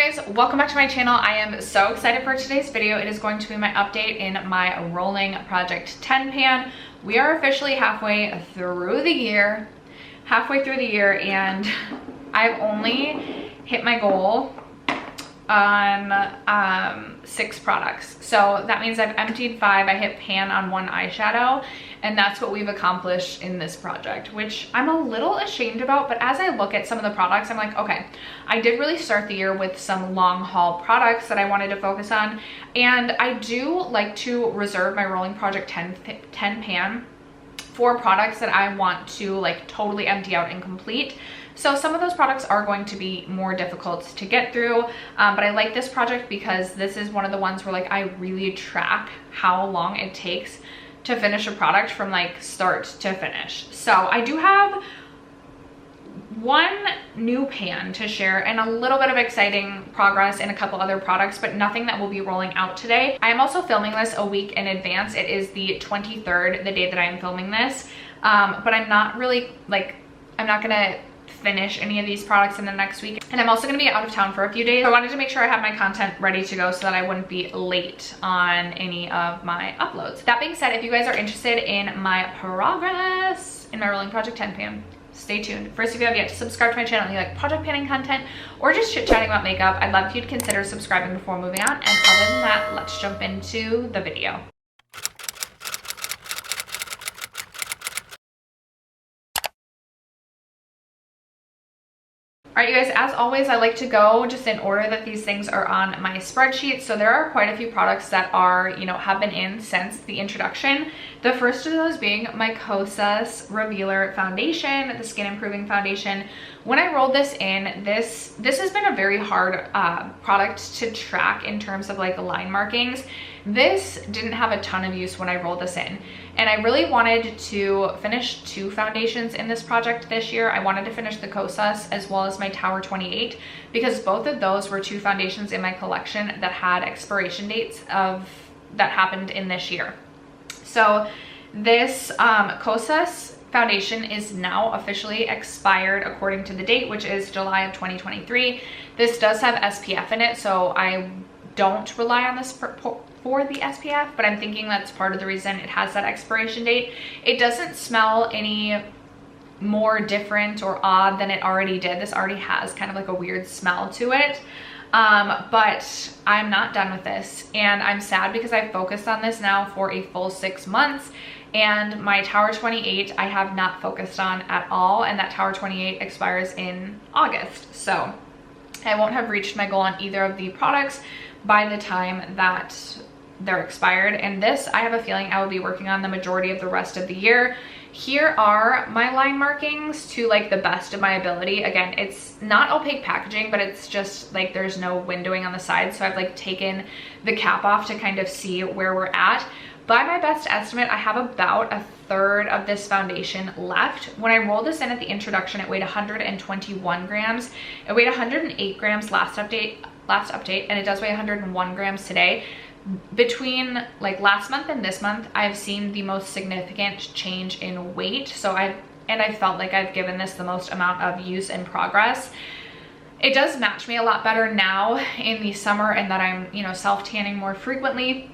guys, welcome back to my channel. I am so excited for today's video. It is going to be my update in my rolling Project 10 pan. We are officially halfway through the year, and I've only hit my goal on 6 products. So that means I've emptied 5, I hit pan on 1 eyeshadow, and that's what we've accomplished in this project, which I'm a little ashamed about. But as I look at some of the products, I'm like, okay, I did really start the year with some long haul products that I wanted to focus on, and I do like to reserve my rolling Project 10 pan for products that I want to like totally empty out and complete. So some of those products are going to be more difficult to get through, but I like this project because this is one of the ones where like I really track how long it takes to finish a product from like start to finish. So I do have 1 new pan to share and a little bit of exciting progress in a couple other products, but nothing that will be rolling out today. I am also filming this a week in advance. It is the 23rd, the day that I am filming this, but I'm not really like, I'm not gonna finish any of these products in the next week, and I'm also going to be out of town for a few days. So I wanted to make sure I have my content ready to go so that I wouldn't be late on any of my uploads. That being said, if you guys are interested in my progress in my rolling Project 10 pan, stay tuned. First, if you have yet to subscribe to my channel and you like project panning content or just chit-chatting about makeup, I'd love if you'd consider subscribing before moving on. And other than that, let's jump into the video. All right, you guys, as always, I like to go just in order that these things are on my spreadsheet. So there are quite a few products that are, you know, have been in since the introduction. The first of those being my Kosas Revealer Foundation, the Skin Improving Foundation. When I rolled this in, this has been a very hard product to track in terms of like line markings. This didn't have a ton of use when I rolled this in, and I really wanted to finish 2 foundations in this project this year. I wanted to finish the Kosas as well as my Tower 28 because both of those were 2 foundations in my collection that had expiration dates that happened in this year. So this Kosas foundation is now officially expired according to the date, which is July of 2023. This does have SPF in it, so I don't rely on this for the SPF, but I'm thinking that's part of the reason it has that expiration date. It doesn't smell any more different or odd than it already did. This already has kind of like a weird smell to it. But I'm not done with this, and I'm sad because I've focused on this now for a full 6 months, and my Tower 28 I have not focused on at all, and that Tower 28 expires in August. So I won't have reached my goal on either of the products by the time that they're expired, and this I have a feeling I will be working on the majority of the rest of the year. Here are my line markings to like the best of my ability. Again, it's not opaque packaging, but it's just like there's no windowing on the side, so I've like taken the cap off to kind of see where we're at. By my best estimate, I have about 1/3 of this foundation left. When I rolled this in at the introduction, it weighed 121 grams. It weighed 108 grams last update, and it does weigh 101 grams today. Between like last month and this month, I've seen the most significant change in weight. So I felt like I've given this the most amount of use and progress. It does match me a lot better now in the summer, and that I'm, you know, self-tanning more frequently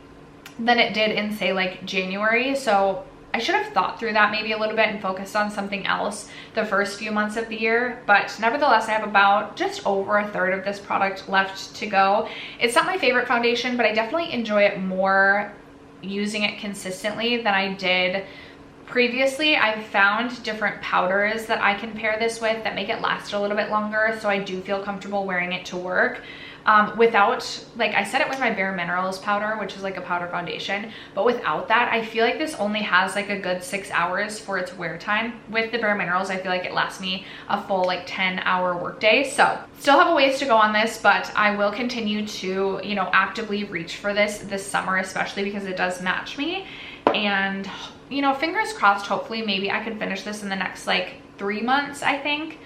than it did in say like January. So I should have thought through that maybe a little bit and focused on something else the first few months of the year. But nevertheless, I have about just over 1/3 of this product left to go. It's not my favorite foundation, but I definitely enjoy it more using it consistently than I did previously. I've found different powders that I can pair this with that make it last a little bit longer, so I do feel comfortable wearing it to work. Without, like I said it with my Bare Minerals powder, which is like a powder foundation, but without that, I feel like this only has like a good 6 hours for its wear time. With the Bare Minerals, I feel like it lasts me a full like 10-hour workday. So still have a ways to go on this, but I will continue to, you know, actively reach for this summer, especially because it does match me. And, you know, fingers crossed, hopefully maybe I can finish this in the next like 3 months, I think.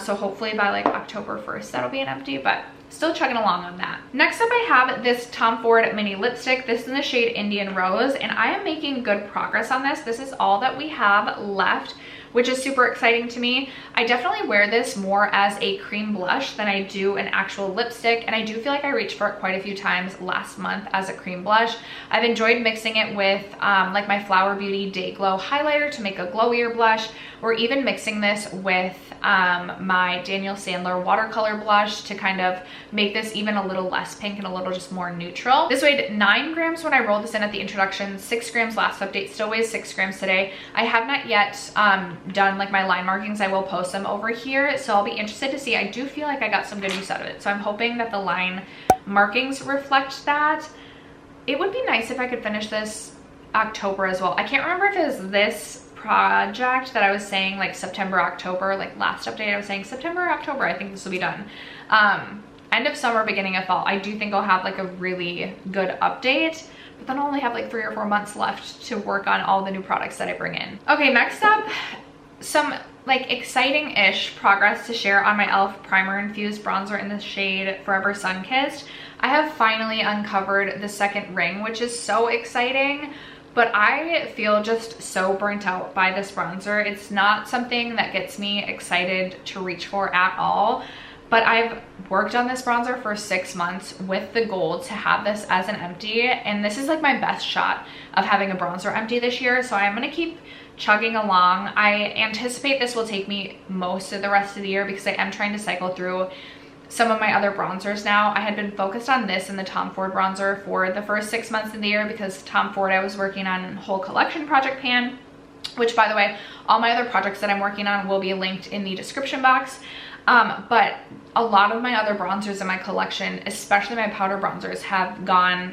So hopefully by like October 1st, that'll be an empty, but still chugging along on that. Next up, I have this Tom Ford mini lipstick. This is in the shade Indian Rose, and I am making good progress on this. This is all that we have left which is super exciting to me. I definitely wear this more as a cream blush than I do an actual lipstick, and I do feel like I reached for it quite a few times last month as a cream blush. I've enjoyed mixing it with like my Flower Beauty Day Glow highlighter to make a glowier blush, or even mixing this with my Daniel Sandler watercolor blush to kind of make this even a little less pink and a little just more neutral. This weighed 9 grams when I rolled this in at the introduction, 6 grams last update, still weighs 6 grams today. I have not yet done like my line markings. I will post them over here, so I'll be interested to see. I do feel like I got some good use out of it, so I'm hoping that the line markings reflect that. It would be nice if I could finish this October as well. I can't remember if it was this project that I was saying like September, October, like last update I was saying September, October. I think this will be done. End of summer, beginning of fall. I do think I'll have like a really good update, but then I'll only have like 3 or 4 months left to work on all the new products that I bring in. Okay, next up, some like exciting-ish progress to share on my e.l.f. primer infused bronzer in the shade Forever Sun-Kissed. I have finally uncovered the second ring, which is so exciting. But I feel just so burnt out by this bronzer. It's not something that gets me excited to reach for at all. But I've worked on this bronzer for 6 months with the goal to have this as an empty. And this is like my best shot of having a bronzer empty this year. So I'm gonna keep chugging along. I anticipate this will take me most of the rest of the year because I am trying to cycle through some of my other bronzers now. I had been focused on this and the Tom Ford bronzer for the first 6 months of the year because Tom Ford I was working on whole collection project pan, which by the way, all my other projects that I'm working on will be linked in the description box. But a lot of my other bronzers in my collection, especially my powder bronzers, have gone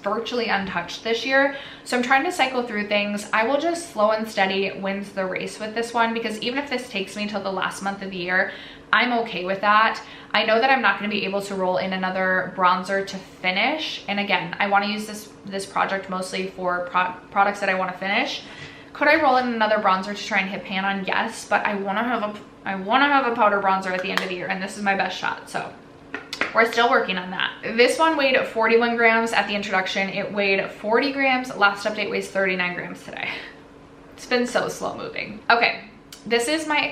virtually untouched this year. So I'm trying to cycle through things. I will just slow and steady wins the race with this one, because even if this takes me till the last month of the year, I'm okay with that. I know that I'm not going to be able to roll in another bronzer to finish. And again, I want to use this project mostly for products that I want to finish. Could I roll in another bronzer to try and hit pan on? Yes, but I want to have a powder bronzer at the end of the year, and this is my best shot. So we're still working on that. This one weighed 41 grams at the introduction. It weighed 40 grams. Last update weighs 39 grams today. It's been so slow moving. Okay, this is my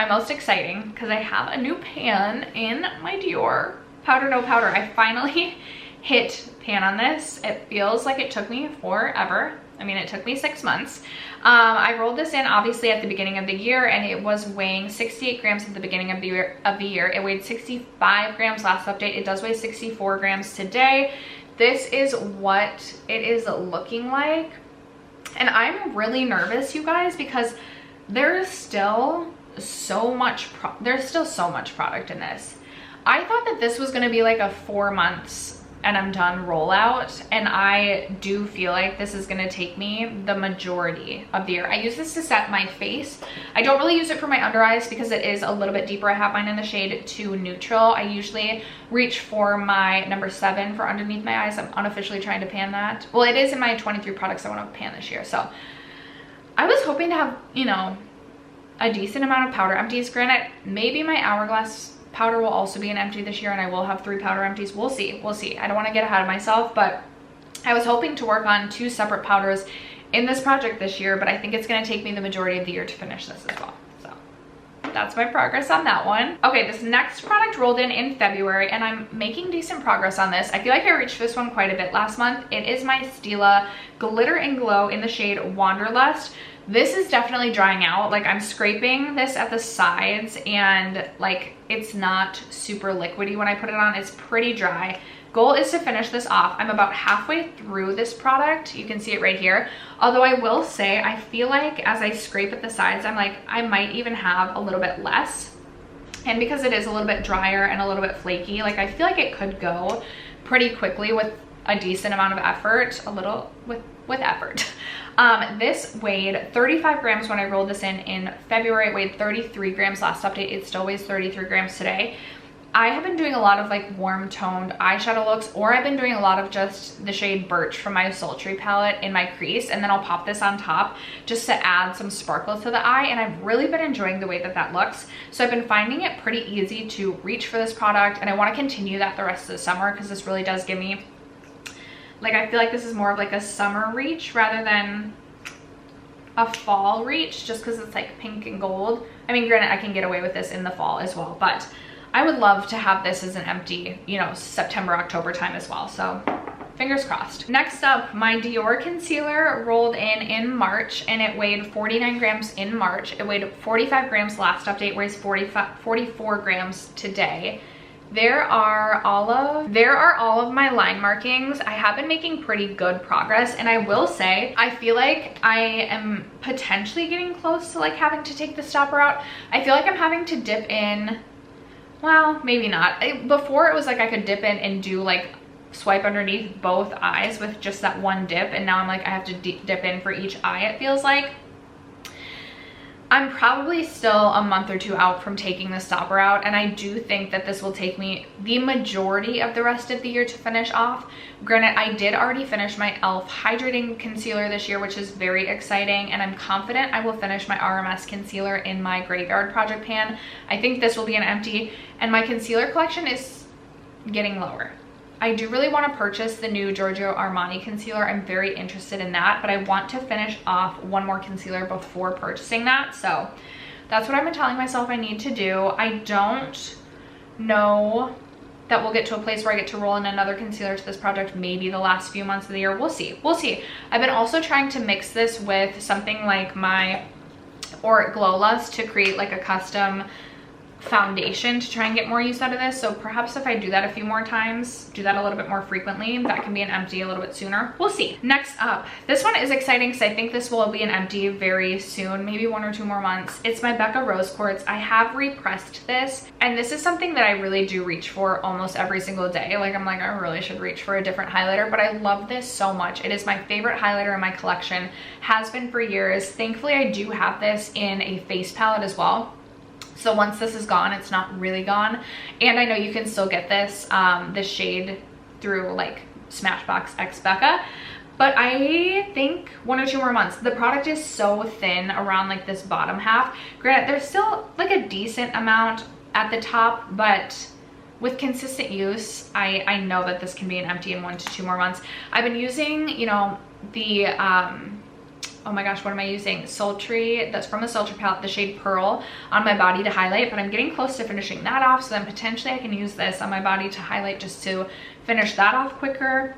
most exciting, because I have a new pan in my Dior Powder No Powder. I finally hit pan on this. It feels like it took me forever. I mean, it took me 6 months. I rolled this in obviously at the beginning of the year, and it was weighing 68 grams at the beginning of the year. It weighed 65 grams last update. It does weigh 64 grams today. This is what it is looking like. And I'm really nervous, you guys, because there's still so much product in this. I thought that this was going to be like a 4 months and I'm done rollout, and I do feel like this is going to take me the majority of the year. I use this to set my face. I don't really use it for my under eyes because it is a little bit deeper. I have mine in the shade 2 Neutral. I usually reach for my number 7 for underneath my eyes. I'm unofficially trying to pan that. Well, it is in my 23 products I want to pan this year. So I was hoping to have, you know, a decent amount of powder empties. Granted, maybe my Hourglass powder will also be an empty this year, and I will have 3 powder empties. We'll see. I don't want to get ahead of myself, but I was hoping to work on 2 separate powders in this project this year, but I think it's going to take me the majority of the year to finish this as well. So that's my progress on that one. Okay, this next product rolled in February, and I'm making decent progress on this. I feel like I reached this one quite a bit last month. It is my Stila Glitter and Glow in the shade Wanderlust. This is definitely drying out. Like, I'm scraping this at the sides, and like, it's not super liquidy when I put it on. It's pretty dry. Goal is to finish this off. I'm about halfway through this product. You can see it right here. Although I will say, I feel like as I scrape at the sides, I'm like, I might even have a little bit less. And because it is a little bit drier and a little bit flaky, like, I feel like it could go pretty quickly with a decent amount of effort, with effort. This weighed 35 grams when I rolled this in February. It weighed 33 grams last update. It still weighs 33 grams today. I have been doing a lot of like warm toned eyeshadow looks, or I've been doing a lot of just the shade Birch from my Sultry palette in my crease, and then I'll pop this on top just to add some sparkle to the eye, and I've really been enjoying the way that looks. So I've been finding it pretty easy to reach for this product, and I want to continue that the rest of the summer, because this really does give me, like, I feel like this is more of like a summer reach rather than a fall reach just because it's like pink and gold. I mean, granted, I can get away with this in the fall as well, but I would love to have this as an empty, you know, September, October time as well. So fingers crossed. Next up, my Dior concealer rolled in March, and it weighed 49 grams in March. It weighed 45 grams last update, weighs 44 grams today. There are all of my line markings. I have been making pretty good progress, and I will say, I feel like I am potentially getting close to like having to take the stopper out. I feel like I'm having to dip in, well, maybe not. Before it was like I could dip in and do like swipe underneath both eyes with just that one dip, and now I'm like I have to dip in for each eye, it feels like. I'm probably still a month or two out from taking the stopper out, and I do think that this will take me the majority of the rest of the year to finish off. Granted, I did already finish my e.l.f. hydrating concealer this year, which is very exciting, and I'm confident I will finish my RMS concealer in my Graveyard project pan. I think this will be an empty, and my concealer collection is getting lower. I do really want to purchase the new Giorgio Armani concealer. I'm very interested in that, but I want to finish off one more concealer before purchasing that. So that's what I've been telling myself I need to do. I don't know that we'll get to a place where I get to roll in another concealer to this project maybe the last few months of the year. We'll see. We'll see. I've been also trying to mix this with something like my Auric Glow Lust to create like a custom foundation to try and get more use out of this. So perhaps if I do that a few more times, do that a little bit more frequently, that can be an empty a little bit sooner. We'll see. Next up, this one is exciting because I think this will be an empty very soon, maybe 1 or 2 more months. It's my Becca Rose Quartz. I have repressed this, and this is something that I really do reach for almost every single day. Like I'm like, I really should reach for a different highlighter, but I love this so much. It is my favorite highlighter in my collection, has been for years. Thankfully, I do have this in a face palette as well. So once this is gone, it's not really gone. And I know you can still get this, this shade through like Smashbox X Becca. But I think 1 or 2 more months. The product is so thin around like this bottom half. Granted, there's still like a decent amount at the top, but with consistent use, I know that this can be an empty in 1 to 2 more months. I've been using, you know, the oh my gosh, what am I using? Sultry, that's from the Sultry palette, the shade Pearl, on my body to highlight, but I'm getting close to finishing that off, so then potentially I can use this on my body to highlight just to finish that off quicker.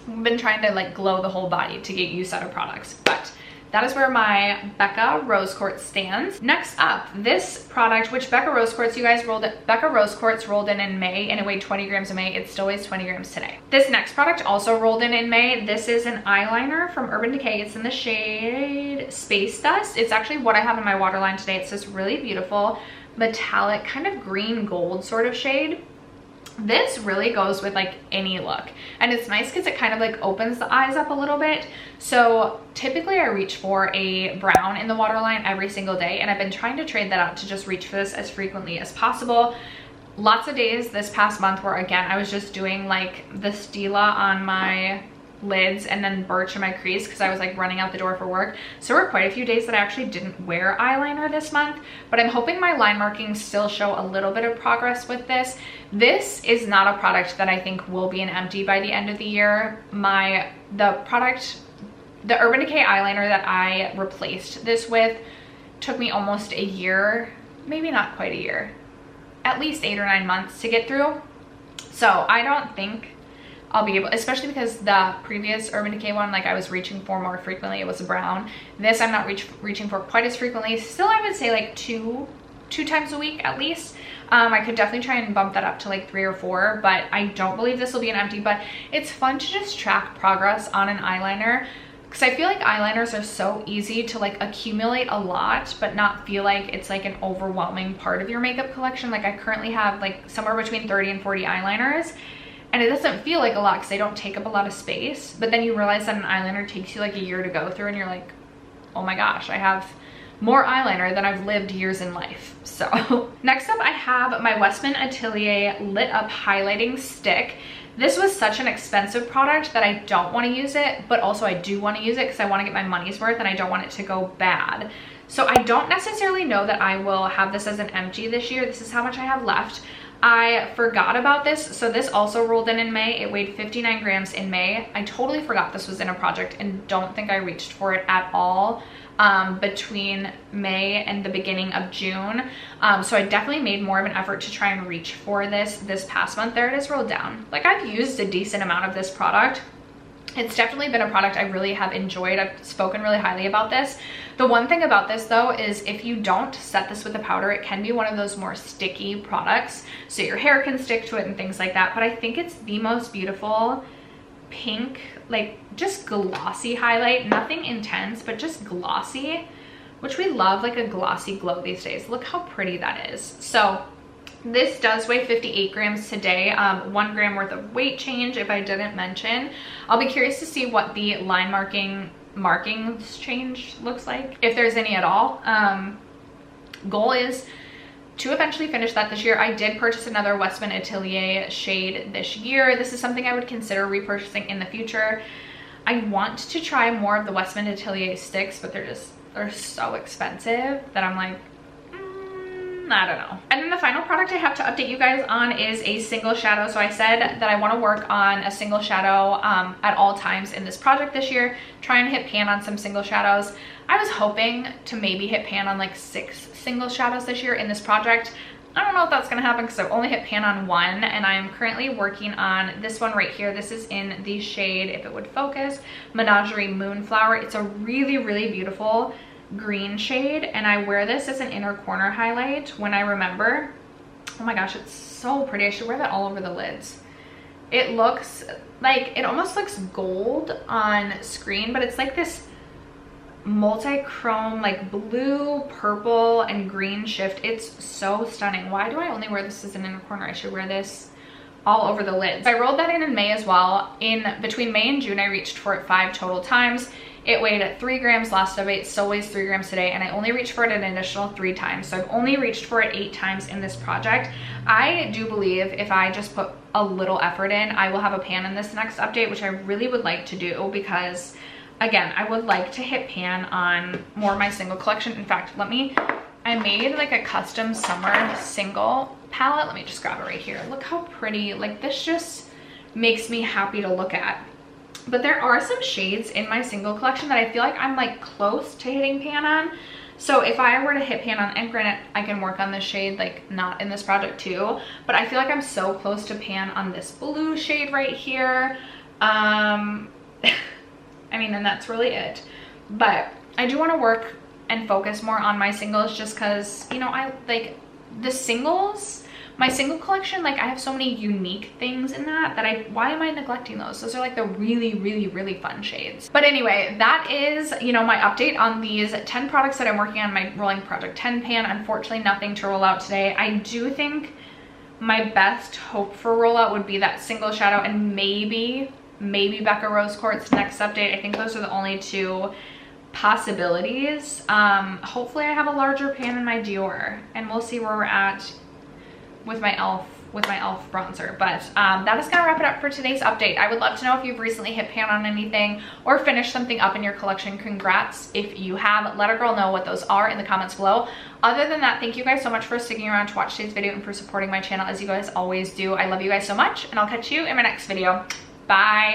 I've been trying to like glow the whole body to get use out of products, but that is where my Becca Rose Quartz stands. Next up, this product, which Becca Rose Quartz, you guys Becca Rose Quartz rolled in May, and it weighed 20 grams in May. It still weighs 20 grams today. This next product also rolled in May. This is an eyeliner from Urban Decay. It's in the shade Space Dust. It's actually what I have in my waterline today. It's this really beautiful metallic kind of green gold sort of shade. This really goes with like any look, and it's nice because it kind of like opens the eyes up a little bit. So typically I reach for a brown in the waterline every single day, and I've been trying to trade that out to just reach for this as frequently as possible. Lots of days this past month where again I was just doing like the Stila on my lids and then Birch in my crease because I was like running out the door for work. So there were quite a few days that I actually didn't wear eyeliner this month, but I'm hoping my line markings still show a little bit of progress with this. This is not a product that I think will be an empty by the end of the year. The Urban Decay eyeliner that I replaced this with took me almost a year, maybe not quite a year, at least 8 or 9 months to get through. So I don't think I'll be able, especially because the previous Urban Decay one, like I was reaching for more frequently, it was a brown. This I'm not reaching for quite as frequently. Still, I would say like two times a week at least. I could definitely try and bump that up to like 3 or 4, but I don't believe this will be an empty. But it's fun to just track progress on an eyeliner, because I feel like eyeliners are so easy to like accumulate a lot but not feel like it's like an overwhelming part of your makeup collection. Like I currently have like somewhere between 30 and 40 eyeliners, and it doesn't feel like a lot because they don't take up a lot of space, but then you realize that an eyeliner takes you like a year to go through, and you're like, oh my gosh, I have more eyeliner than I've lived years in life. So next up I have my Westman Atelier Lit Up Highlighting Stick. This was such an expensive product that I don't want to use it, but also I do want to use it because I want to get my money's worth and I don't want it to go bad. So I don't necessarily know that I will have this as an empty this year. This is how much I have left. I forgot about this. So this also rolled in May. It weighed 59 grams in May. I totally forgot this was in a project and don't think I reached for it at all between May and the beginning of June. So I definitely made more of an effort to try and reach for this past month. There it is rolled down. Like, I've used a decent amount of this product. It's definitely been a product I really have enjoyed. I've spoken really highly about this. The one thing about this though is if you don't set this with the powder, it can be one of those more sticky products. So your hair can stick to it and things like that. But I think it's the most beautiful pink, like just glossy highlight. Nothing intense, but just glossy, which we love, like a glossy glow these days. Look how pretty that is. So this does weigh 58 grams today, 1 gram worth of weight change if I didn't mention. I'll be curious to see what the line markings change looks like, if there's any at all. Goal is to eventually finish that this year. I did purchase another Westman Atelier shade this year. This is something I would consider repurchasing in the future. I want to try more of the Westman Atelier sticks, but they're so expensive that I'm like, I don't know. And then the final product I have to update you guys on is a single shadow. So I said that I want to work on a single shadow at all times in this project this year, try and hit pan on some single shadows. I was hoping to maybe hit pan on like 6 single shadows this year in this project. I don't know if that's gonna happen because I've only hit pan on 1, and I'm currently working on this one right here. This is in the shade, if it would focus, Menagerie Moonflower. It's a really, really beautiful green shade, and I wear this as an inner corner highlight when I remember. Oh my gosh, it's so pretty. I should wear that all over the lids. It looks like, it almost looks gold on screen, but it's like this multi-chrome, like blue, purple, and green shift. It's so stunning. Why do I only wear this as an inner corner? I should wear this all over the lids. I rolled that in May as well. In between May and June, I reached for it 5 total times. It weighed at 3 grams last update, still weighs 3 grams today, and I only reached for it an additional 3 times. So I've only reached for it 8 times in this project. I do believe if I just put a little effort in, I will have a pan in this next update, which I really would like to do because, again, I would like to hit pan on more of my single collection. In fact, I made like a custom summer single palette. Let me just grab it right here. Look how pretty. Like, this just makes me happy to look at. But there are some shades in my single collection that I feel like I'm like close to hitting pan on. So if I were to hit pan on, and granted, I can work on this shade, like not in this project too, but I feel like I'm so close to pan on this blue shade right here. I mean, and that's really it. But I do want to work and focus more on my singles just because, you know, I like the singles. My single collection, like I have so many unique things in that why am I neglecting those? Those are like the really, really, really fun shades. But anyway, that is, you know, my update on these 10 products that I'm working on my Rolling Project 10 pan. Unfortunately, nothing to roll out today. I do think my best hope for rollout would be that single shadow and maybe Becca Rose Quartz next update. I think those are the only 2 possibilities. Hopefully I have a larger pan in my Dior, and we'll see where we're at with my e.l.f. bronzer. But that is gonna wrap it up for today's update. I would love to know if you've recently hit pan on anything or finished something up in your collection. Congrats if you have. Let a girl know what those are in the comments below. Other than that, thank you guys so much for sticking around to watch today's video and for supporting my channel as you guys always do. I love you guys so much, and I'll catch you in my next video. Bye.